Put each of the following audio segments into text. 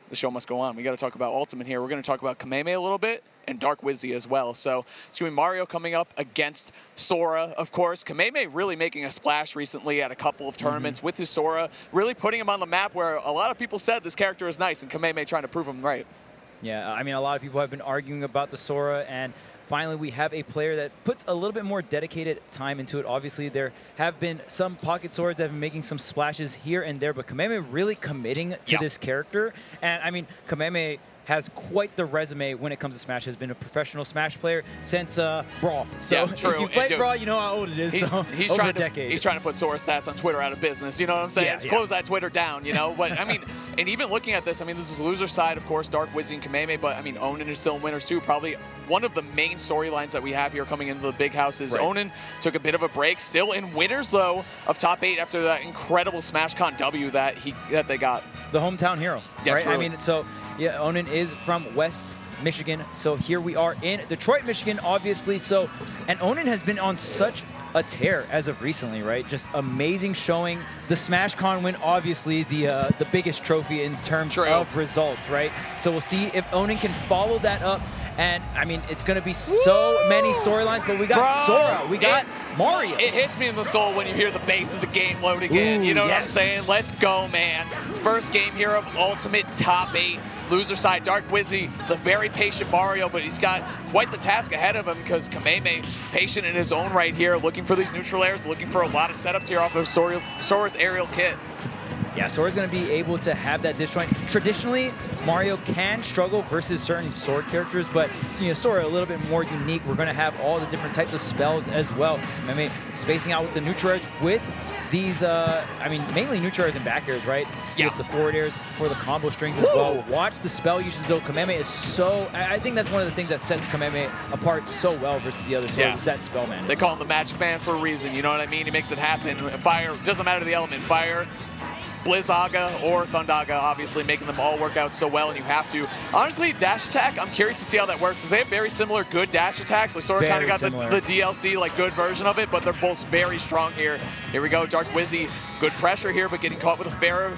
the show must go on. We got to talk about Ultimate here. We're going to talk about Kameme a little bit and Dark Wizzy as well. So it's going to be Mario coming up against Sora, of course. Kameme really making a splash recently at a couple of tournaments with his Sora, really putting him on the map where a lot of people said this character is nice, and Kameme trying to prove him right. Yeah, I mean, a lot of people have been arguing about the Sora, and finally we have a player that puts a little bit more dedicated time into it. Obviously, there have been some pocket swords that have been making some splashes here and there, but Kameme really committing to this character. And I mean, Kameme has quite the resume when it comes to Smash. Has been a professional Smash player since Brawl. So yeah, true. if you play Brawl, you know how old it is. He's over a decade. He's trying to put Sora stats on Twitter out of business. You know what I'm saying? Yeah, Close that Twitter down, you know? But, I mean, and even looking at this, I mean, this is loser side, of course, Dark Wizzy and Kameme, but, I mean, Onin is still in winners, too. Probably one of the main storylines that we have here coming into the big house is Onin took a bit of a break. Still in winners, though, of top 8 after that incredible SmashCon W that they got. The hometown hero, right? Truly. I mean, so, yeah, Onin is from West Michigan. So here we are in Detroit, Michigan, obviously. So, and Onin has been on such a tear as of recently, right? Just amazing showing. The SmashCon win, obviously the biggest trophy in terms of results, right? So we'll see if Onin can follow that up. And I mean, it's going to be so many storylines, but we got Sora, we got Mario. It hits me in the soul when you hear the bass of the game loading in. You know what I'm saying? Let's go, man. First game here of Ultimate Top 8. Loser side, Dark Wizzy, the very patient Mario, but he's got quite the task ahead of him because Kameme, patient in his own right here, looking for these neutral airs, looking for a lot of setups here off of Sora's aerial kit. Yeah, Sora's going to be able to have that disjoint. Traditionally, Mario can struggle versus certain sword characters, but you know, Sora a little bit more unique. We're going to have all the different types of spells as well. I mean, spacing out with the neutral airs with these, I mean, mainly neutral airs and back airs, right? So with the forward airs for the combo strings as well. Watch the spell usage, though. Kameme is so, I think that's one of the things that sets Kameme apart so well versus the other swords is that spell, man. They call him the Magic Man for a reason, you know what I mean? He makes it happen. Fire, doesn't matter the element, fire, Blizzaga or Thundaga, obviously making them all work out so well, and you have to. Honestly, dash attack, I'm curious to see how that works, because they have very similar good dash attacks. Like Sora kind of got the DLC, like good version of it, but they're both very strong here. Here we go, Dark Wizzy, good pressure here, but getting caught with a fair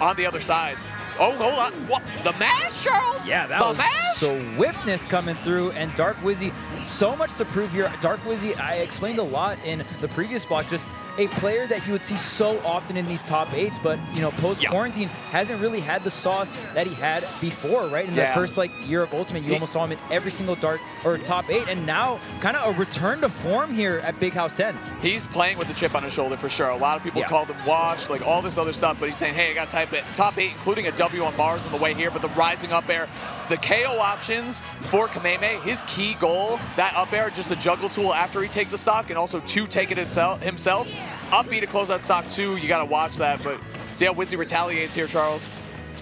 on the other side. Oh, hold on. What? The mash, Charles? Yeah, that was swiftness coming through, and Dark Wizzy, so much to prove here. Dark Wizzy, I explained a lot in the previous block, just a player that you would see so often in these top 8s, but you know, post-quarantine hasn't really had the sauce that he had before, right? In the first year of Ultimate, you almost saw him in every single top 8, and now kind of a return to form here at Big House 10. He's playing with the chip on his shoulder for sure. A lot of people called him washed, like all this other stuff, but he's saying, hey, I got top 8, including a W on Mars on the way here, but the rising up air, the KO options for Kameme, his key goal, that up air, just a juggle tool after he takes a stock, and also to take it himself. Up B to close out stock 2, you got to watch that, but see how Wizzy retaliates here, Charles.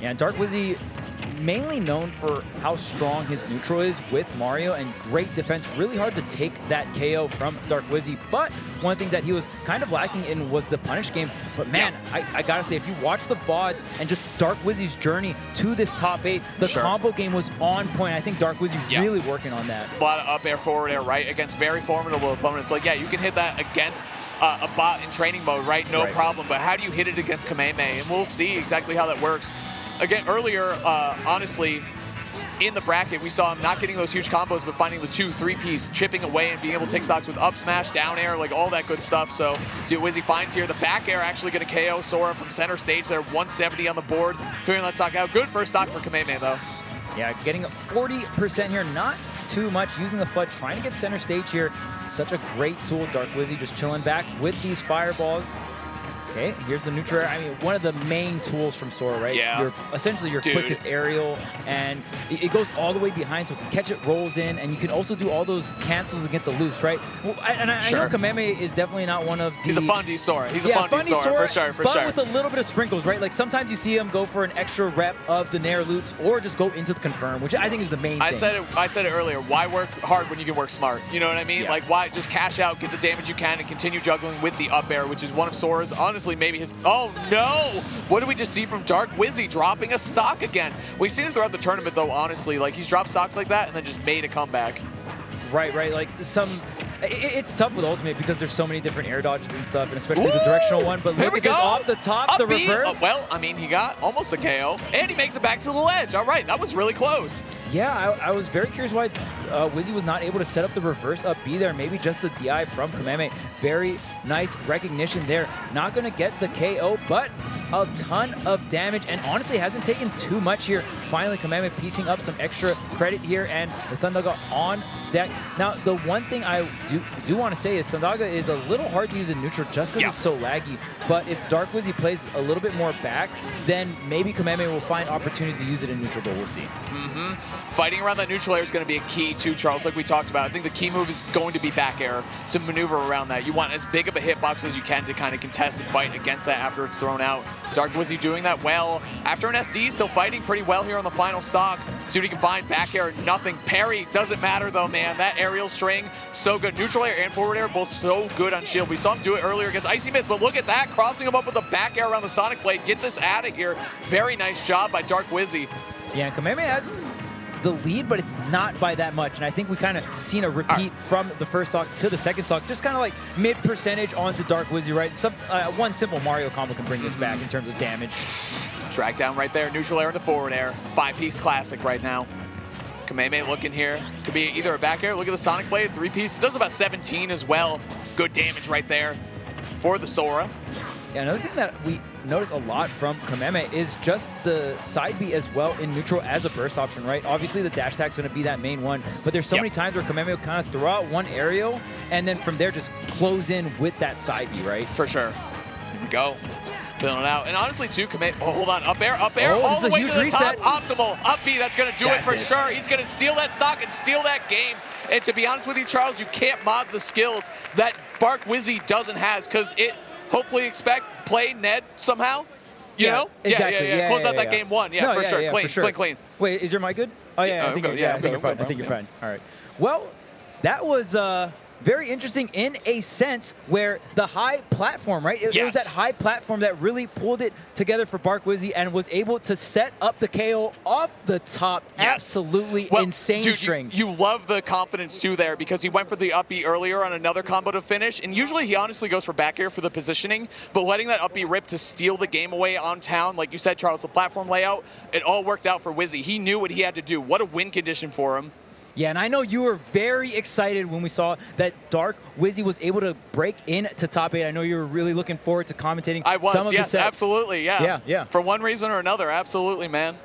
Yeah, and Dark Wizzy, mainly known for how strong his neutral is with Mario and great defense. Really hard to take that KO from Dark Wizzy, but one of the things that he was kind of lacking in was the punish game. But man, I gotta say, if you watch the VODs and just Dark Wizzy's journey to this top 8, the combo game was on point. I think Dark Wizzy really working on that. A lot of up air, forward air, right, against very formidable opponents. Like, yeah, you can hit that against a bot in training mode, right? No problem. But how do you hit it against Kameme? And we'll see exactly how that works. Again, earlier, honestly, in the bracket, we saw him not getting those huge combos, but finding the 2-3-piece, chipping away and being able to take stocks with up smash, down air, like all that good stuff. So see what Wizzy finds here. The back air actually going to KO Sora from center stage there, 170 on the board, clearing that stock out. Good first stock for Kameme, though. Yeah, getting 40% here, not too much. Using the FUD, trying to get center stage here. Such a great tool. Dark Wizzy just chilling back with these fireballs. Okay, here's the neutral air. I mean, one of the main tools from Sora, right? Yeah. Essentially your quickest aerial, and it goes all the way behind, so it can catch it, rolls in, and you can also do all those cancels and get the loops, right? Well, I know Kameme is definitely not one of the... He's a fundy Sora. He's a fundy Sora, for sure. With a little bit of sprinkles, right? Like sometimes you see him go for an extra rep of the Nair loops, or just go into the confirm, which I think is the main thing. I said it earlier. Why work hard when you can work smart? You know what I mean? Like, why just cash out, get the damage you can, and continue juggling with the up air, which is one of Sora's, honestly, maybe his... Oh, no! What did we just see from Dark Wizzy dropping a stock again? We've seen it throughout the tournament, though, honestly. Like, he's dropped stocks like that and then just made a comeback. Right. Like, some It's tough with ultimate because there's so many different air dodges and stuff, and especially the directional one. But look at this off the top, the reverse. Well, I mean, he got almost a KO, and he makes it back to the ledge. All right, that was really close. Yeah, I was very curious why Wizzy was not able to set up the reverse up B there. Maybe just the DI from Kameme. Very nice recognition there. Not going to get the KO, but a ton of damage, and honestly hasn't taken too much here. Finally, Kameme piecing up some extra credit here, and the Thundaga on deck. Now, the one thing I do want to say is Thundaga is a little hard to use in neutral just because it's so laggy. But if Dark Wizzy plays a little bit more back, then maybe Kameme will find opportunities to use it in neutral, but we'll see. Fighting around that neutral air is going to be a key too, Charles, like we talked about. I think the key move is going to be back air to maneuver around that. You want as big of a hitbox as you can to kind of contest and fight against that after it's thrown out. Dark Wizzy doing that well. After an SD, still fighting pretty well here on the final stock. See what he can find. Back air, nothing. Parry doesn't matter though, man. That aerial string, so good. Neutral air and forward air, both so good on shield. We saw him do it earlier against Icy Mist, but look at that, crossing him up with a back air around the Sonic Blade. Get this out of here. Very nice job by Dark Wizzy. Yeah, Kameme has the lead, but it's not by that much. And I think we kind of seen a repeat from the first stock to the second stock, just kind of like mid-percentage onto Dark Wizzy, right? One simple Mario combo can bring this back in terms of damage. Drag down right there, neutral air into forward air. 5-piece classic right now. Kameme looking here. Could be either a back air. Look at the Sonic Blade, 3-piece. It does about 17 as well. Good damage right there for the Sora. Yeah, another thing that we notice a lot from Kameme is just the side B as well in neutral as a burst option, right? Obviously, the dash attack is going to be that main one, but there's so many times where Kameme will kind of throw out one aerial and then from there just close in with that side B, right? For sure. Here we go. Filling it out. And honestly, too, Kameme, hold on, up air, all the way to the top, optimal, up B, that's going to do it for sure. He's going to steal that stock and steal that game. And to be honest with you, Charles, you can't mod the skills that Dark Wizzy doesn't have, because it hopefully play Ned somehow. You know? Exactly. Yeah. Close out that game one. Yeah, for sure. Clean. Wait, is your mic good? Oh, yeah, I think you're fine. I think you're fine. All right. Well, that was very interesting in a sense where the high platform, right? It was that high platform that really pulled it together for Dark Wizzy and was able to set up the KO off the top. Absolutely insane string. You love the confidence too there, because he went for the up B earlier on another combo to finish, and usually he honestly goes for back air for the positioning, but letting that up B rip to steal the game away on town, like you said, Charles, the platform layout, it all worked out for Wizzy. He knew what he had to do. What a win condition for him. Yeah, and I know you were very excited when we saw that Dark Wizzy was able to break into top 8. I know you were really looking forward to commentating some of the sets. Absolutely, yeah. For one reason or another, absolutely, man.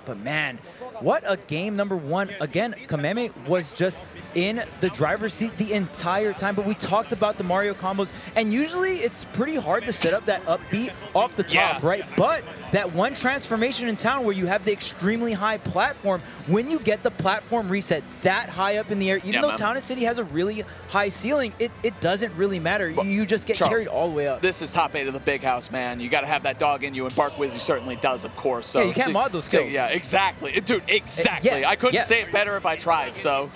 But man, what a game number one. Again, Kameme was just in the driver's seat the entire time, but we talked about the Mario combos, and usually it's pretty hard to set up that up B off the top, right? But that one transformation in town where you have the extremely high platform, when you get the platform reset that high up in the air, even though Town and City has a really high ceiling, it doesn't really matter. You just get carried all the way up. This is top 8 of the big house, man. You got to have that dog in you, and Dark Wizzy certainly does, of course. So you can't mod those skills. Yeah, exactly. Dude, exactly. I couldn't say it better if I tried, so...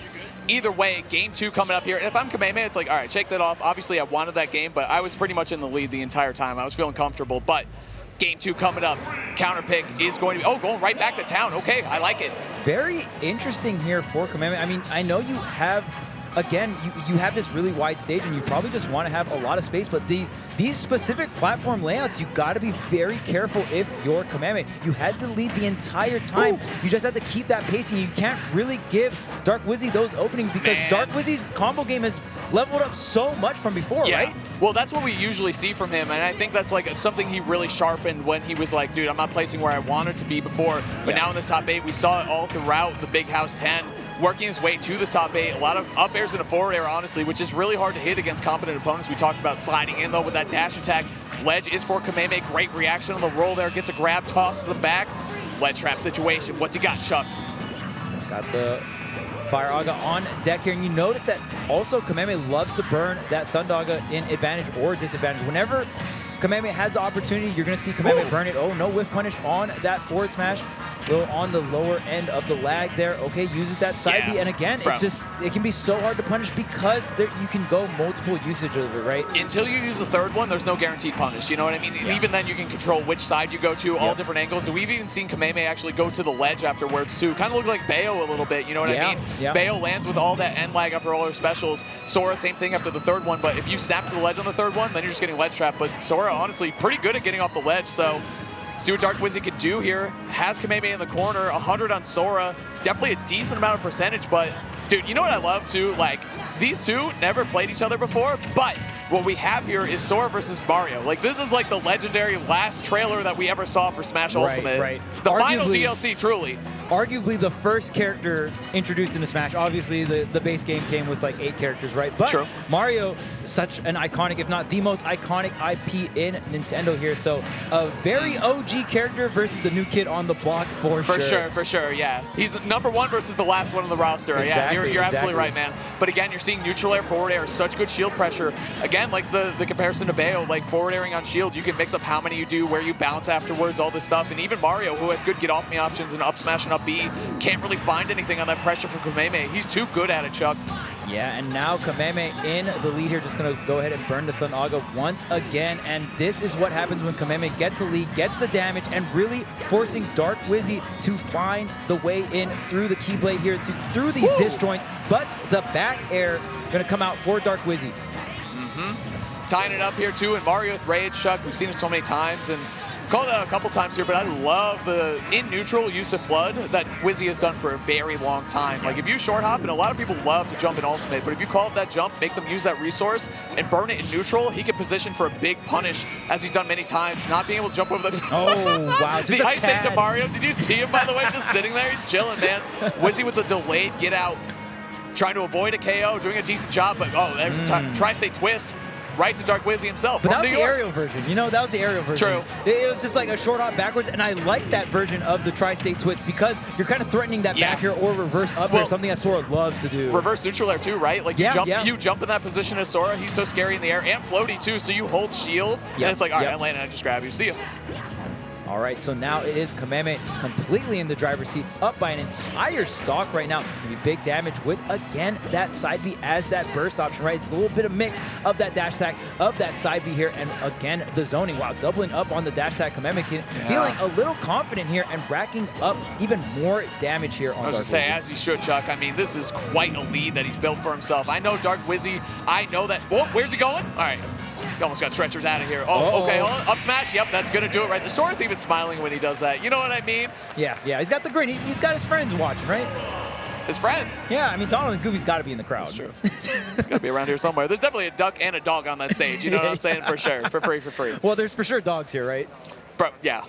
Either way, game 2 coming up here. And if I'm Kameme, it's like, all right, shake that off. Obviously, I wanted that game, but I was pretty much in the lead the entire time. I was feeling comfortable, but game 2 coming up. Counter pick is going to be, going right back to town. Okay, I like it. Very interesting here for Kameme. I mean, I know you have, again, you have this really wide stage, and you probably just want to have a lot of space, but these specific platform layouts, you got to be very careful if you're Kameme. You had the lead the entire time. You just have to keep that pacing. You can't really give Dark Wizzy those openings because Dark Wizzy's combo game has leveled up so much from before, right? Well, that's what we usually see from him, and I think that's like something he really sharpened when he was like, dude, I'm not placing where I wanted to be before, but now in the top 8, we saw it all throughout the Big House 10. Working his way to the top 8, a lot of up airs and a forward air, honestly, which is really hard to hit against competent opponents. We talked about sliding in, though, with that dash attack. Ledge is for Kameme. Great reaction on the roll there. Gets a grab, tosses him back. Ledge trap situation. What's he got, Chuck? Got the Fire Aga on deck here. And you notice that also Kameme loves to burn that Thundaga in advantage or disadvantage. Whenever Kameme has the opportunity, you're going to see Kameme burn it. Oh, no whiff punish on that forward smash. a little on the lower end of the lag there. Okay, uses that side B, and again, it's just, it can be so hard to punish because you can go multiple usage of it, right? Until you use the third one, there's no guaranteed punish, you know what I mean? And even then, you can control which side you go to, all different angles. And we've even seen Kameme actually go to the ledge afterwards, too. Kind of look like Bayo a little bit, you know what I mean? Bayo lands with all that end lag after all her specials. Sora, same thing after the third one, but if you snap to the ledge on the third one, then you're just getting ledge trap. But Sora, honestly, pretty good at getting off the ledge, so see what Dark Wizzy can do here. Has Kameme in the corner, 100 on Sora. Definitely a decent amount of percentage, but dude, you know what I love too? Like, these two never played each other before, but what we have here is Sora versus Mario. Like, this is like the legendary last trailer that we ever saw for Smash Ultimate. Right. The final DLC, truly. Arguably the first character introduced into Smash. Obviously, the base game came with like 8 characters, right? But Mario, such an iconic, if not the most iconic IP in Nintendo here. So a very OG character versus the new kid on the block for sure. For sure, yeah. He's #1 versus the last one on the roster. Exactly, yeah, you're absolutely right, man. But again, you're seeing neutral air, forward air, such good shield pressure. Again, like the comparison to Bayo, like forward airing on shield, you can mix up how many you do, where you bounce afterwards, all this stuff. And even Mario, who has good get off me options and up smash and up B, can't really find anything on that pressure from Kameme. He's too good at it, Chuck. Yeah, and now Kameme in the lead here, just going to go ahead and burn the Thanaga once again. And this is what happens when Kameme gets the lead, gets the damage, and really forcing Dark Wizzy to find the way in through the Keyblade here, through these disjoints. But the back air going to come out for Dark Wizzy. Tying it up here, too, and Mario with Rage, Chuck. We've seen it so many times, and called it out a couple times here, but I love the in-neutral use of Flood that Wizzy has done for a very long time. Like, if you short hop, and a lot of people love to jump in Ultimate, but if you call up that jump, make them use that resource, and burn it in neutral, he can position for a big punish, as he's done many times. Not being able to jump over the... Oh, wow. Just the ice stage of Mario. Did you see him, by the way, just sitting there? He's chilling, man. Wizzy with the delayed get out, trying to avoid a KO, doing a decent job, but there's a tri-state twist. Right to Dark Wizzy himself. But that was the aerial version. You know, that was the aerial version. True. It was just like a short hop backwards, and I like that version of the tri-state twist because you're kind of threatening that back air or reverse up air, something that Sora loves to do. Reverse neutral air too, right? Like you jump in that position as Sora. He's so scary in the air and floaty too, so you hold shield, and it's like, all right, I landed, I just grab you. See ya. All right, so now it is Kameme completely in the driver's seat, up by an entire stock right now. Gonna be big damage with, again, that side B as that burst option, right? It's a little bit of mix of that dash attack, of that side B here, and again, the zoning. Wow, doubling up on the dash attack. Kameme feeling a little confident here and racking up even more damage here on Dark Wizzy. I was going to say, as he should, Chuck. I mean, this is quite a lead that he's built for himself. I know Dark Wizzy. I know that. Whoa, where's he going? All right. He almost got stretchers out of here. Oh, okay, hold on. Up smash. Yep, that's going to do it right. The Sora's even smiling when he does that. You know what I mean? Yeah. He's got the grin. He's got his friends watching, right? His friends? Yeah, I mean, Donald and Goofy's got to be in the crowd. That's true. Got to be around here somewhere. There's definitely a duck and a dog on that stage. You know what I'm saying? For sure. For free. Well, there's for sure dogs here, right? Bro, yeah.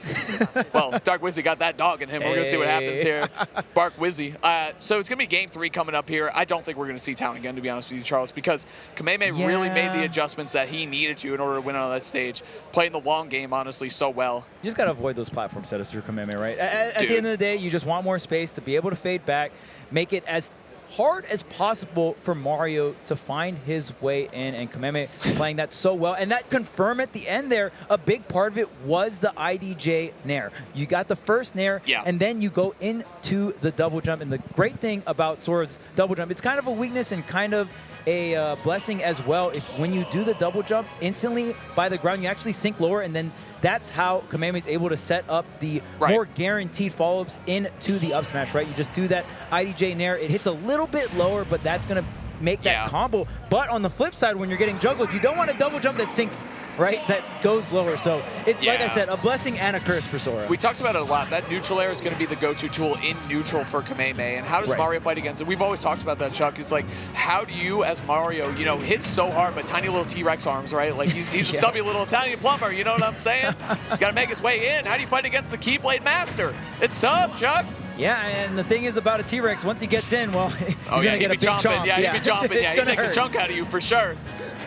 Well, Dark Wizzy got that dog in him. We're going to see what happens here. Bark Wizzy. So it's going to be game 3 coming up here. I don't think we're going to see Town again, to be honest with you, Charles, because Kameme really made the adjustments that he needed to in order to win on that stage. Playing the long game, honestly, so well. You just got to avoid those platform setups through Kameme, right? At the end of the day, you just want more space to be able to fade back, make it as hard as possible for Mario to find his way in, and Kameme playing that so well. And that confirmed at the end there, a big part of it was the IDJ Nair. You got the first Nair, and then you go into the double jump. And the great thing about Sora's double jump, it's kind of a weakness and kind of a blessing as well. If when you do the double jump instantly by the ground, you actually sink lower, and then that's how Kameme is able to set up the more guaranteed follow-ups into the up smash, right? You just do that IDJ Nair. It hits a little bit lower, but that's going to make that combo. But on the flip side, when you're getting juggled, you don't want a double jump that sinks, right? That goes lower. So it's, like I said, a blessing and a curse for Sora. We talked about it a lot. That neutral air is going to be the go-to tool in neutral for Kameme. And how does Mario fight against it? We've always talked about that, Chuck. Is like, how do you, as Mario, you know, hit so hard, but tiny little T-Rex arms, right? Like, he's a stubby little Italian plumber, you know what I'm saying? He's got to make his way in. How do you fight against the Keyblade Master? It's tough, Chuck. Yeah, and the thing is about a T-Rex, once he gets in, well, he's going to get a big chomp. Yeah, he'll be chomping. Yeah, he takes a chunk out of you for sure.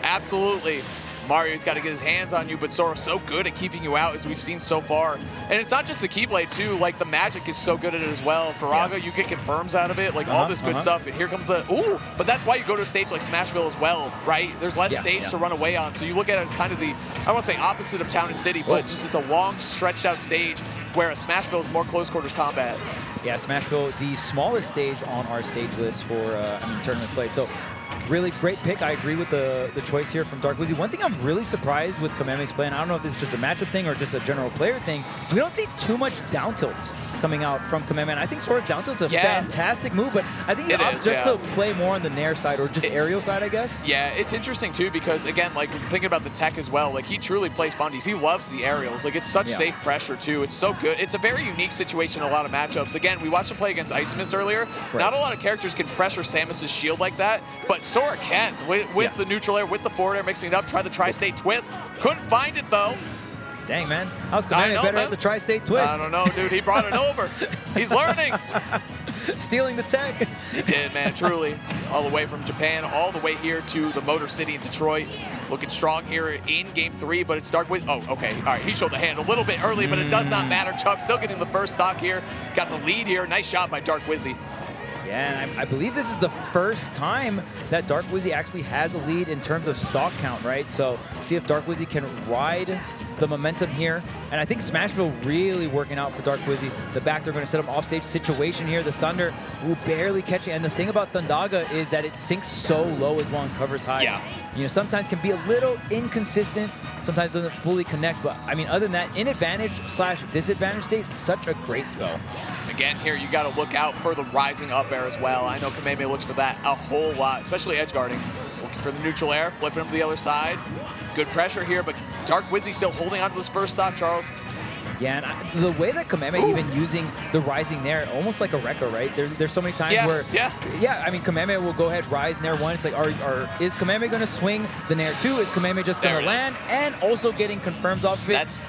Absolutely. Mario's got to get his hands on you, but Sora's so good at keeping you out, as we've seen so far. And it's not just the Keyblade, too. Like, the magic is so good at it as well. Faraga, you get confirms out of it, like all this good stuff. And here comes the, but that's why you go to a stage like Smashville as well, right? There's less stage to run away on. So you look at it as kind of the, I don't want to say opposite of Town and City, but just it's a long, stretched out stage. whereas Smashville is more close quarters combat. Yeah, Smashville, the smallest stage on our stage list for tournament play. So really great pick. I agree with the choice here from Dark Wizzy. One thing I'm really surprised with Kameme's play, and I don't know if this is just a matchup thing or just a general player thing, is we don't see too much down tilts coming out from Kameme. And I think Sora's down tilt's a fantastic move, but I think he opts just to play more on the nair side or just aerial side, I guess. Yeah, it's interesting too because, again, like thinking about the tech as well, like he truly plays bundies. He loves the aerials. Like it's such safe pressure too. It's so good. It's a very unique situation in a lot of matchups. Again, we watched him play against Icemus earlier. Not a lot of characters can pressure Samus's shield like that, but Sora can with the neutral air, with the forward air, mixing it up, try the tri-state twist. Couldn't find it though. Dang, man. How's Kameme better at the tri-state twist? I don't know, dude. He brought it over. He's learning. Stealing the tech. He did, man, truly. All the way from Japan, all the way here to the Motor City in Detroit. Looking strong here in Game 3, but it's Dark Wizzy. Oh, okay. All right, he showed the hand a little bit early, but it does not matter. Chuck still getting the first stock here. Got the lead here. Nice shot by Dark Wizzy. Yeah, and I believe this is the first time that Dark Wizzy actually has a lead in terms of stock count, right? So see if Dark Wizzy can ride the momentum here. And I think Smashville really working out for Dark Wizzy. The back, they're going to set up offstage situation here. The Thunder will barely catch it. And the thing about Thundaga is that it sinks so low as well and covers high. Yeah. You know, sometimes can be a little inconsistent. Sometimes doesn't fully connect. But, I mean, other than that, in advantage / disadvantage state, such a great spell. Again, here you got to look out for the rising up air as well. I know Kameme looks for that a whole lot, especially edge guarding. Looking for the neutral air, flipping him to the other side. Good pressure here, but Dark Wizzy still holding on to his first stock, Charles. Yeah, and the way that Kameme even using the rising nair, almost like a Rekka, right? There's so many times where, I mean, Kameme will go ahead, rise nair 1. It's like, is Kameme going to swing the nair 2? Is Kameme just going to land? And also getting confirms off of it.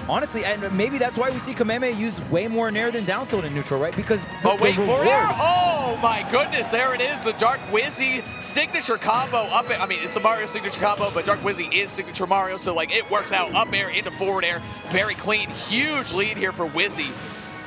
Honestly, and maybe that's why we see Kameme use way more nair than down tilt in neutral, right? Because wait for it! Oh my goodness, there it is, the Dark Wizzy signature combo up air. I mean, it's the Mario signature combo, but Dark Wizzy is signature Mario, so like it works out up air into forward air. Very clean, huge lead here for Wizzy.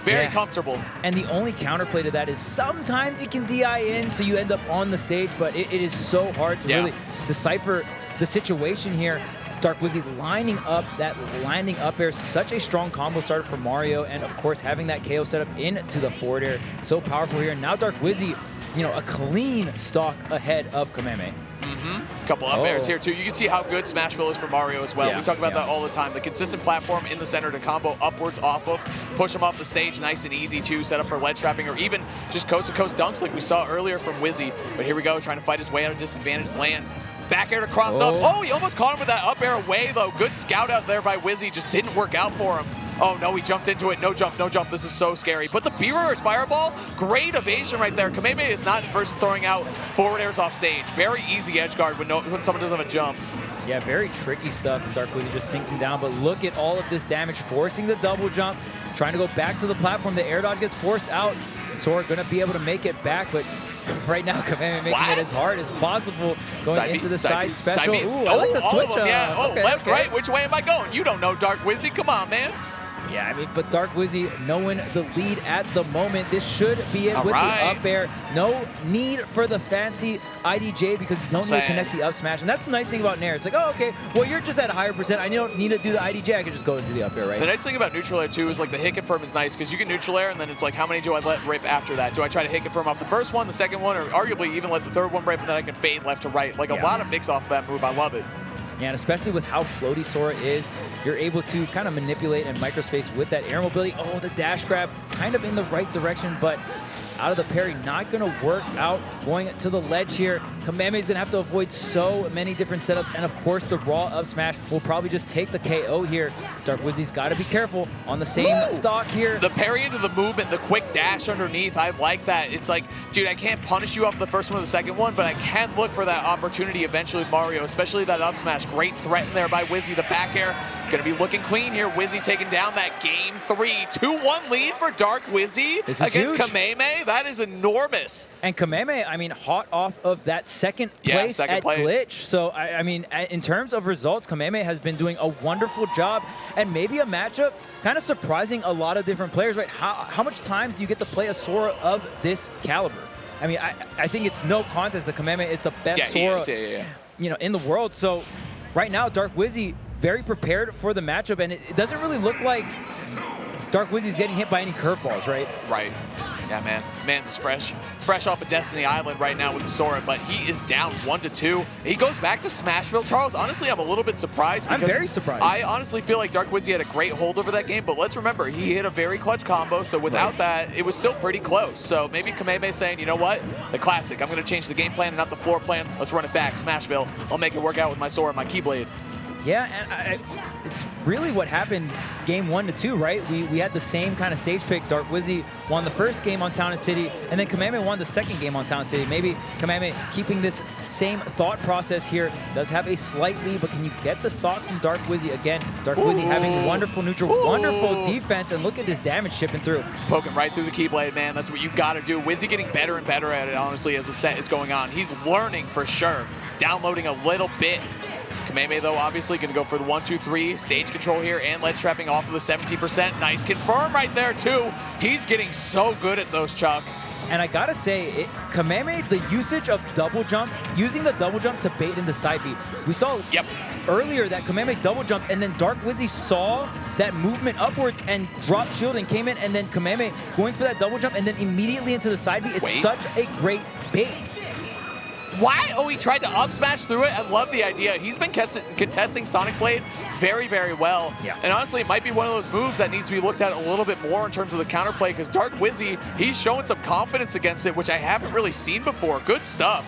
Very comfortable. And the only counterplay to that is sometimes you can DI in, so you end up on the stage, but it is so hard to really decipher the situation here. Dark Wizzy lining up that landing up air, such a strong combo starter for Mario, and of course having that KO setup into the forward air, so powerful here. Now Dark Wizzy, you know, a clean stock ahead of Kameme. A couple up airs here too. You can see how good Smashville is for Mario as well. We talk about that all the time. The consistent platform in the center to combo upwards off of, push him off the stage nice and easy too, set up for ledge trapping or even just coast to coast dunks like we saw earlier from Wizzy. But here we go, trying to fight his way out of disadvantage, lands. Back air to cross up. Oh, he almost caught him with that up air away though. Good scout out there by Wizzy, just didn't work out for him. Oh no, he jumped into it. No jump, no jump. This is so scary. But the B-reverse fireball, great evasion right there. Kameme is not adverse to throwing out forward airs off stage. Very easy edge guard when someone doesn't have a jump. Yeah, very tricky stuff. Dark Wizzy just sinking down. But look at all of this damage, forcing the double jump, trying to go back to the platform. The air dodge gets forced out. Sora going to be able to make it back, but right now Kameme making it as hard as possible, going into the side special. Ooh, I like the switch. Left, right. Which way am I going? You don't know, Dark Wizzy. Come on, man. Yeah, I mean, but Dark Wizzy knowing the lead at the moment. This should be it with the up air. No need for the fancy IDJ because you don't need to connect the up smash. And that's the nice thing about Nair. It's like, oh, okay, well, you're just at a higher percent. I don't need to do the IDJ. I can just go into the up air, right? The nice thing about neutral air, too, is like the hit confirm is nice because you can neutral air and then it's like, how many do I let rip after that? Do I try to hit confirm off the first one, the second one, or arguably even let the third one rip and then I can fade left to right? Like a lot of mix off of that move. I love it. Yeah, and especially with how floaty Sora is, you're able to kind of manipulate and microspace with that air mobility. Oh, the dash grab kind of in the right direction, but out of the parry, not going to work out. Going to the ledge here. Kameme is going to have to avoid so many different setups, and of course the raw up smash will probably just take the KO here. Dark Wizzy's got to be careful on the same stock here. The parry into the movement, the quick dash underneath, I like that. It's like, dude, I can't punish you off the first one or the second one, but I can look for that opportunity eventually with Mario, especially that up smash. Great threat in there by Wizzy. The back air going to be looking clean here. Wizzy taking down that Game 3. 2-1 lead for Dark Wizzy against Kameme. That is enormous. And Kameme, I mean, hot off of that second place at Glitch. So, I mean, in terms of results, Kameme has been doing a wonderful job. And maybe a matchup kind of surprising a lot of different players, right? How much times do you get to play a Sora of this caliber? I mean, I think it's no contest that Kameme is the best Sora you know, in the world. So right now, Dark Wizzy very prepared for the matchup, and it doesn't really look like Dark Wizzy's getting hit by any curveballs, right? Right. Yeah, man. Man's is fresh off of Destiny Island right now with the Sora, but he is down 1-2. He goes back to Smashville. Charles, honestly, I'm a little bit surprised. I'm very surprised. I honestly feel like Dark Wizzy had a great hold over that game, but let's remember, he hit a very clutch combo, so without that, it was still pretty close. So maybe Kameme saying, you know what? The classic. I'm going to change the game plan and not the floor plan. Let's run it back. Smashville. I'll make it work out with my Sora and my Keyblade. Yeah, and it's really what happened game 1-2, right? We had the same kind of stage pick. Dark Wizzy won the first game on Town and City, and then Kameme won the second game on Town and City. Maybe Kameme keeping this same thought process here, does have a slight lead, but can you get the stock from Dark Wizzy? Again, Dark Wizzy having wonderful neutral, wonderful defense, and look at this damage shipping through. Poking right through the Keyblade, man. That's what you got to do. Wizzy getting better and better at it, honestly, as the set is going on. He's learning for sure. He's downloading a little bit. Kameme, though, obviously going to go for the 1-2-3 stage control here and ledge trapping off of the 17%. Nice confirm right there, too. He's getting so good at those, Chuck. And I gotta say, Kameme, the usage of double jump, using the double jump to bait into side B. We saw earlier that Kameme double jumped, and then Dark Wizzy saw that movement upwards and dropped shield and came in, and then Kameme going for that double jump and then immediately into the side B. It's such a great bait. Why? Oh, he tried to up smash through it. I love the idea. He's been contesting Sonic Blade very, very well. Yeah. And honestly, it might be one of those moves that needs to be looked at a little bit more in terms of the counterplay, because Dark Wizzy, he's showing some confidence against it, which I haven't really seen before. Good stuff.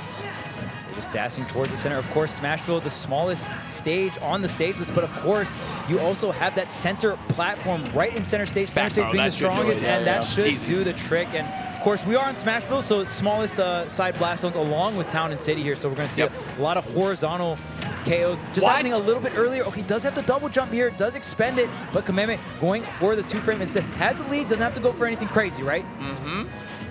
Just dashing towards the center. Of course, Smashville, the smallest stage on the stage list, but of course, you also have that center platform right in center stage. Center stage being the strongest, and that should do the trick. And of course, we are on Smashville, so smallest side blast zones along with Town and City here. So we're going to see a lot of horizontal KOs just happening a little bit earlier. Okay, does have to double jump here, does expend it, but Kameme going for the 2-frame instead. Has the lead, doesn't have to go for anything crazy, right?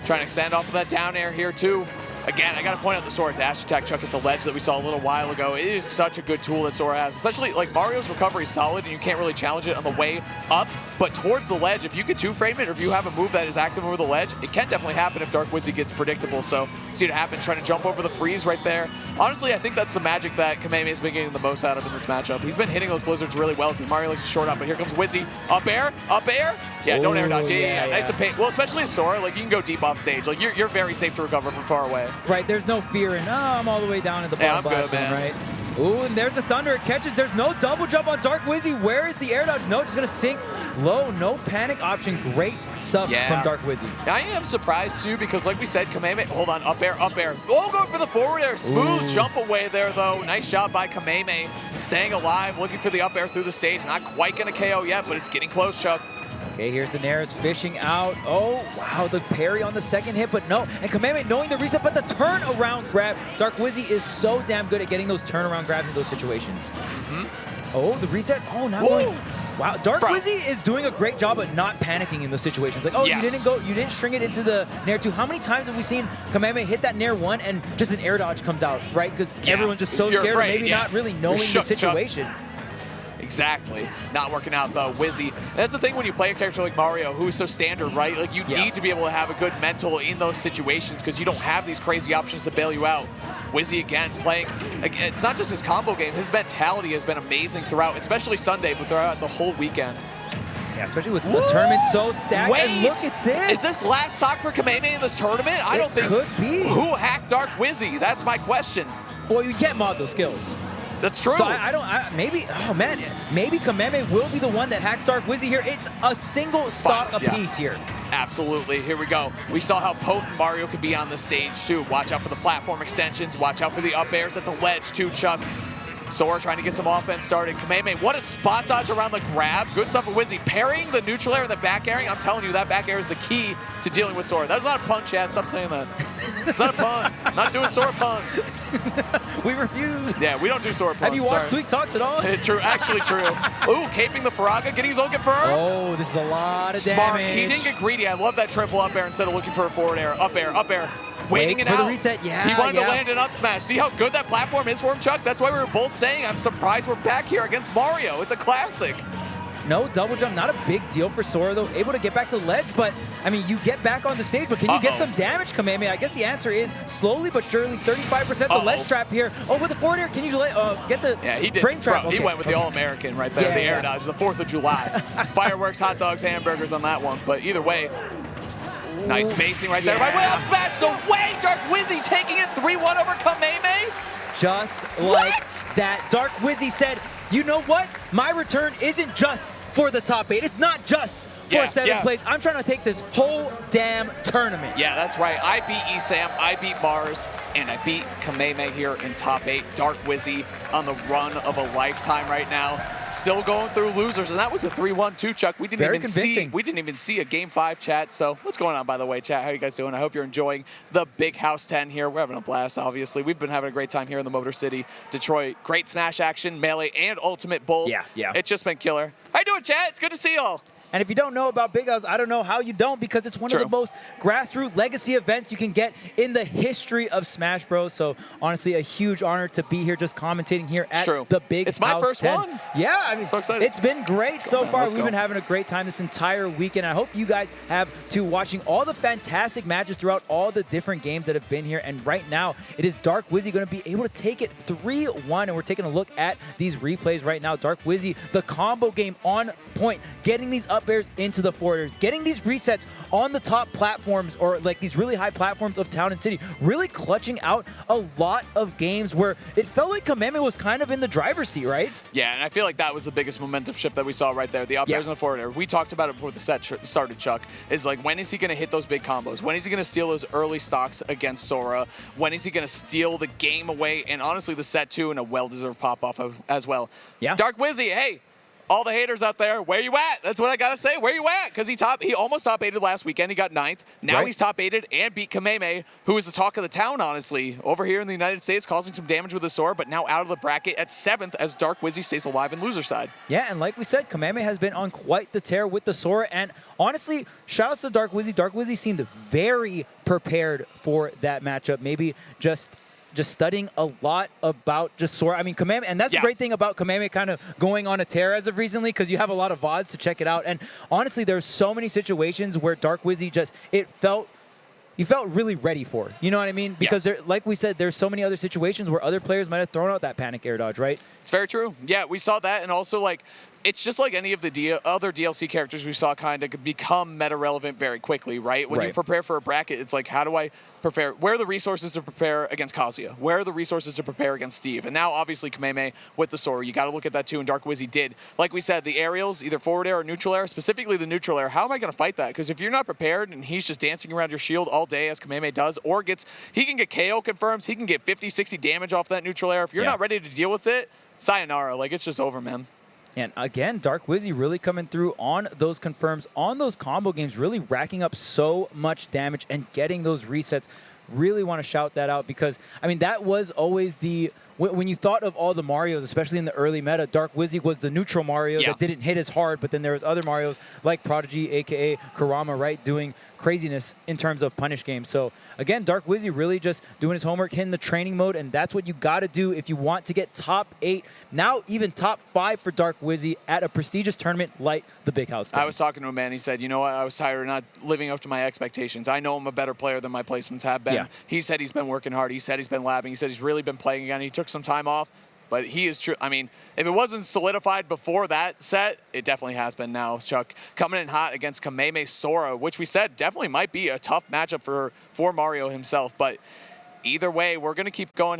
Trying to extend off of that down air here, too. Again, I got to point out the Sora dash attack, Chuck, at the ledge that we saw a little while ago. It is such a good tool that Sora has, especially like Mario's recovery is solid and you can't really challenge it on the way up. But towards the ledge, if you can 2-frame it or if you have a move that is active over the ledge, it can definitely happen if Dark Wizzy gets predictable. So see what happens, trying to jump over the freeze right there. Honestly, I think that's the magic that Kameme has been getting the most out of in this matchup. He's been hitting those blizzards really well because Mario likes to short up. But here comes Wizzy. Up air, up air. Yeah, don't air dodge. Yeah. Nice and pain. Well, especially as Sora, like you can go deep off stage. Like you're very safe to recover from far away. Right, there's no fear in, I'm all the way down at the bottom blast zone, right? Ooh, and there's the Thunder. It catches. There's no double jump on Dark Wizzy. Where is the air dodge? No, just going to sink low. No panic option. Great stuff from Dark Wizzy. I am surprised, too, because like we said, Kameme, hold on, up air, up air. Oh, going for the forward air. Smooth jump away there, though. Nice job by Kameme. Staying alive, looking for the up air through the stage. Not quite going to KO yet, but it's getting close, Chuck. Okay, here's the Nares fishing out. Oh, wow, the parry on the second hit, but no. And Kameme knowing the reset, but the turnaround grab. Dark Wizzy is so damn good at getting those turnaround grabs in those situations. Oh, the reset. Oh, not going. Wow, Dark Wizzy is doing a great job at not panicking in those situations. Like, you didn't string it into the Nair 2. How many times have we seen Kameme hit that Nair 1 and just an air dodge comes out, right? Because everyone's just so scared, maybe not really knowing the situation. Exactly. Not working out, though. Wizzy. That's the thing when you play a character like Mario, who is so standard, right? Like, you need to be able to have a good mental in those situations because you don't have these crazy options to bail you out. Wizzy, again, playing. Again, it's not just his combo game. His mentality has been amazing throughout, especially Sunday, but throughout the whole weekend. Yeah, especially with the tournament so stacked. And look at this. Is this last stock for Kameme in this tournament? I don't think. It could be. Who hacked Dark Wizzy? That's my question. Well, you can't mod those skills. That's true. So maybe Kameme will be the one that hacks Dark Wizzy here. It's a single stock apiece here. Absolutely. Here we go. We saw how potent Mario could be on the stage, too. Watch out for the platform extensions. Watch out for the up airs at the ledge, too, Chuck. Sora trying to get some offense started. Kameme, what a spot dodge around the grab. Good stuff for Wizzy. Parrying the neutral air and the back airing. I'm telling you, that back air is the key to dealing with Sora. That's not a pun, Chad. Stop saying that. It's not a pun. Not doing Sora puns. We refuse. Yeah, we don't do Sora puns. Have you watched Sweet Talks at all? True, actually true. Ooh, caping the Faraga, getting his own confirm. Oh, this is a lot of damage. He didn't get greedy. I love that triple up air instead of looking for a forward air. Up air, up air. Waiting it out. The reset. Yeah, he wanted to land an up smash. See how good that platform is for him, Chuck? That's why we were both saying I'm surprised we're back here against Mario. It's a classic. No double jump, not a big deal for Sora, though. Able to get back to ledge, but, I mean, you get back on the stage, but can you get some damage, Kameme? I guess the answer is slowly but surely, 35% the ledge trap here. Oh, with the forward air, can you get the frame trap? Bro, he went with the All-American right there, the air dodge, the 4th of July. Fireworks, hot dogs, hamburgers on that one, but either way, nice spacing right there. Right way up smash, the way Dark Wizzy taking it 3-1 over Kameme. Just like that, Dark Wizzy said, you know what? My return isn't just for the top 8. It's not just for 7th place. I'm trying to take this whole damn tournament. Yeah, that's right. I beat Esam, I beat Mars, and I beat Kameme here in top 8. Dark Wizzy on the run of a lifetime right now. Still going through losers, and that was a 3-1-2, Chuck. We didn't even see a Game 5 chat. So what's going on, by the way, chat? How you guys doing? I hope you're enjoying the Big House 10 here. We're having a blast, obviously. We've been having a great time here in the Motor City, Detroit. Great Smash action, Melee, and Ultimate Bolt. Yeah. It's just been killer. How you doing, chat? It's good to see y'all. And if you don't know about Big House, I don't know how you don't, because it's one of the most grassroots legacy events you can get in the history of Smash Bros. So honestly, a huge honor to be here just commentating here at the Big House. It's my first 10. one. Yeah, I mean, so excited. It's been great so far. We've been having a great time this entire weekend. I hope you guys have too, watching all the fantastic matches throughout all the different games that have been here. And right now, it is Dark Wizzy going to be able to take it 3-1. And we're taking a look at these replays right now. Dark Wizzy, the combo game on point, getting these up airs into the forwarders, getting these resets on the top platforms, or like these really high platforms of Town and City, really clutching out a lot of games where it felt like Kameme was kind of in the driver's seat, right? Yeah, and I feel like that was the biggest momentum shift that we saw right there. The up airs and the forward air. We talked about it before the set started, Chuck, is like, when is he going to hit those big combos? When is he going to steal those early stocks against Sora? When is he going to steal the game away? And honestly, the set 2 and a well-deserved pop-off as well. Yeah. Dark Wizzy, hey, all the haters out there, where you at? That's what I gotta say. Where you at? Because he almost top 8'd last weekend. He got 9th. Now he's top 8'd and beat Kameme, who is the talk of the town, honestly, over here in the United States, causing some damage with the Sora, but now out of the bracket at 7th as Dark Wizzy stays alive in loser side. Yeah, and like we said, Kameme has been on quite the tear with the Sora, and honestly, shout outs to Dark Wizzy. Dark Wizzy seemed very prepared for that matchup. Maybe just studying a lot about just Sora. I mean, Kameme, and that's the great thing about Kameme kind of going on a tear as of recently, because you have a lot of VODs to check it out. And honestly, there's so many situations where Dark Wizzy you felt really ready for. You know what I mean? Because there, like we said, there's so many other situations where other players might have thrown out that panic air dodge, right? It's very true. Yeah, we saw that, and also like, it's just like any of the other DLC characters we saw kind of become meta-relevant very quickly, right? When you prepare for a bracket, it's like, how do I prepare? Where are the resources to prepare against Kazuya? Where are the resources to prepare against Steve? And now, obviously, Kameme with the Sora, you got to look at that too, and Dark Wizzy did. Like we said, the aerials, either forward air or neutral air, specifically the neutral air, how am I going to fight that? Because if you're not prepared and he's just dancing around your shield all day, as Kameme does, or he can get KO confirms, he can get 50, 60 damage off that neutral air. If you're not ready to deal with it, sayonara. Like, it's just over, man. And again, Dark Wizzy really coming through on those confirms, on those combo games, really racking up so much damage and getting those resets. Really want to shout that out, because, I mean, that was always when you thought of all the Marios, especially in the early meta, Dark Wizzy was the neutral Mario that didn't hit as hard, but then there was other Marios like Prodigy, a.k.a. Kurama, right, doing craziness in terms of punish games. So again, Dark Wizzy really just doing his homework, hitting the training mode, and that's what you got to do if you want to get top 8, now even top 5 for Dark Wizzy at a prestigious tournament like the Big House 10. I was talking to a man, he said, you know what, I was tired of not living up to my expectations. I know I'm a better player than my placements have been. He said he's been working hard. He said he's been labbing. He said he's really been playing again. He took some time off. But he is true. I mean, if it wasn't solidified before that set, it definitely has been now. Chuck coming in hot against Kameme Sora, which we said definitely might be a tough matchup for Mario himself. But either way, we're going to keep going here.